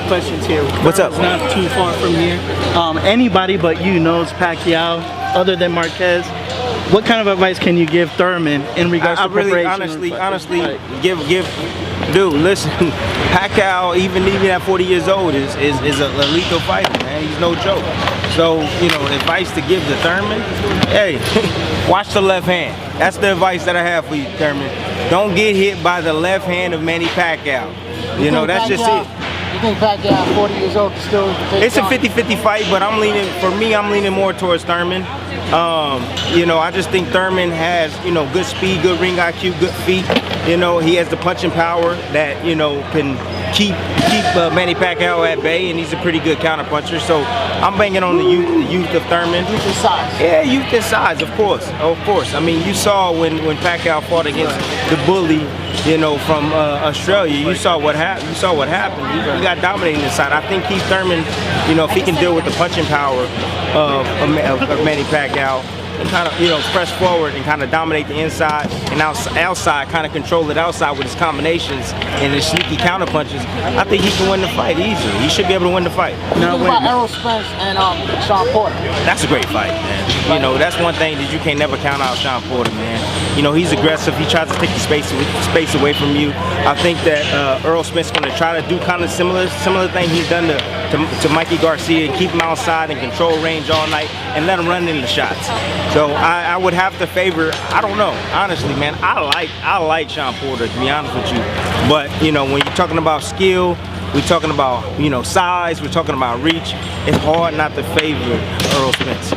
questions here. What's up? It's not too far from here. Anybody but you knows Pacquiao, other than Marquez. What kind of advice can you give Thurman in regards to preparation? Honestly, dude, listen, Pacquiao, even at 40 years old, is a lethal fighter, man. He's no joke. So, you know, advice to give to Thurman, hey, watch the left hand. That's the advice that I have for you, Thurman. Don't get hit by the left hand of Manny Pacquiao. You know, that's just it. You think Pacquiao, 40 years old, can still take It's a 50-50 fight, but I'm leaning more towards Thurman. You know, I just think Thurman has, you know, good speed, good ring IQ, good feet. You know, he has the punching power that, you know, can keep Manny Pacquiao at bay, and he's a pretty good counter puncher. So I'm banking on the youth of Thurman. Youth and size. Yeah, youth and size, of course. I mean, you saw when Pacquiao fought against the bully, you know, from Australia. You saw what happened. He got dominating inside. I think Keith Thurman, you know, if he can deal with the punching power of Manny Pacquiao, and kind of, you know, press forward and kind of dominate the inside, and outside, kind of control it outside with his combinations and his sneaky counter punches, I think he can win the fight easily. He should be able to win the fight. Now, what about Errol Spence and Sean Porter? That's a great fight, man. You know, that's one thing that you can never count out Sean Porter, man. You know, he's aggressive. He tries to take the space away from you. I think that Errol Spence is going to try to do kind of similar thing he's done to Mikey Garcia, and keep him outside and control range all night and let him run into shots. So I would have to favor, I don't know, honestly, man. I like Sean Porter, to be honest with you. But, you know, when you're talking about skill, we're talking about, you know, size, we're talking about reach, it's hard not to favor Errol Spence.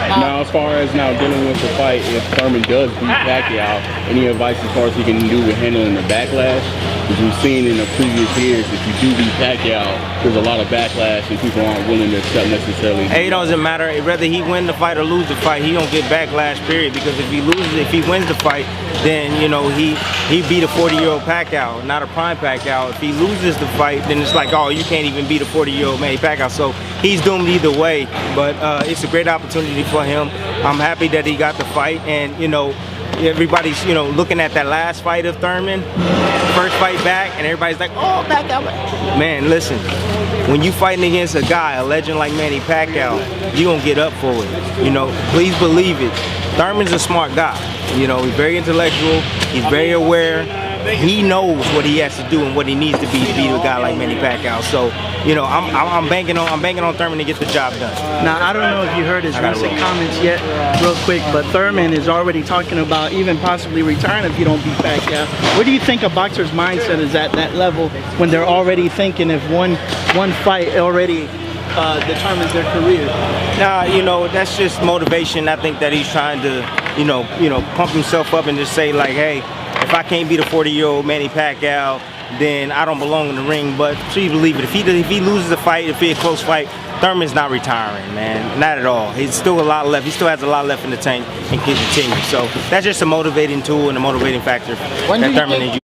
Now, as far as now dealing with the fight, if Thurman does beat Pacquiao, any advice as far as he can do with handling the backlash? As we've seen in the previous years, if you do beat Pacquiao, there's a lot of backlash and people aren't willing to accept necessarily. Hey, it doesn't matter. Whether he win the fight or lose the fight, he don't get backlash, period. Because if he wins the fight, then, you know, he beat a 40-year-old Pacquiao, not a prime Pacquiao. If he loses the fight, then it's like, oh, you can't even beat a 40-year-old Manny Pacquiao. So he's doomed either way. But it's a great opportunity for him. I'm happy that he got the fight, and, you know, everybody's, you know, looking at that last fight of Thurman, first fight back, and everybody's like, oh, Pacquiao. Man, listen, when you fighting against a guy, a legend like Manny Pacquiao, you gonna get up for it. You know, please believe it. Thurman's a smart guy. You know, he's very intellectual, he's very aware. He knows what he has to do and what he needs to be to beat a guy like Manny Pacquiao. So, you know, I'm banking on Thurman to get the job done. Now, I don't know if you heard his recent comments yet, real quick, but Thurman is already talking about even possibly retiring if you don't beat Pacquiao. What do you think a boxer's mindset is at that level when they're already thinking if one fight already determines their career? Nah, you know, that's just motivation. I think that he's trying to, you know, pump himself up and just say like, hey, if I can't beat a 40-year-old Manny Pacquiao, then I don't belong in the ring. But please believe it, if he loses the fight, if it's a close fight, Thurman's not retiring, man. Not at all. He's still a lot left. He still has a lot left in the tank and can continue. So that's just a motivating tool and a motivating factor that Thurman is using.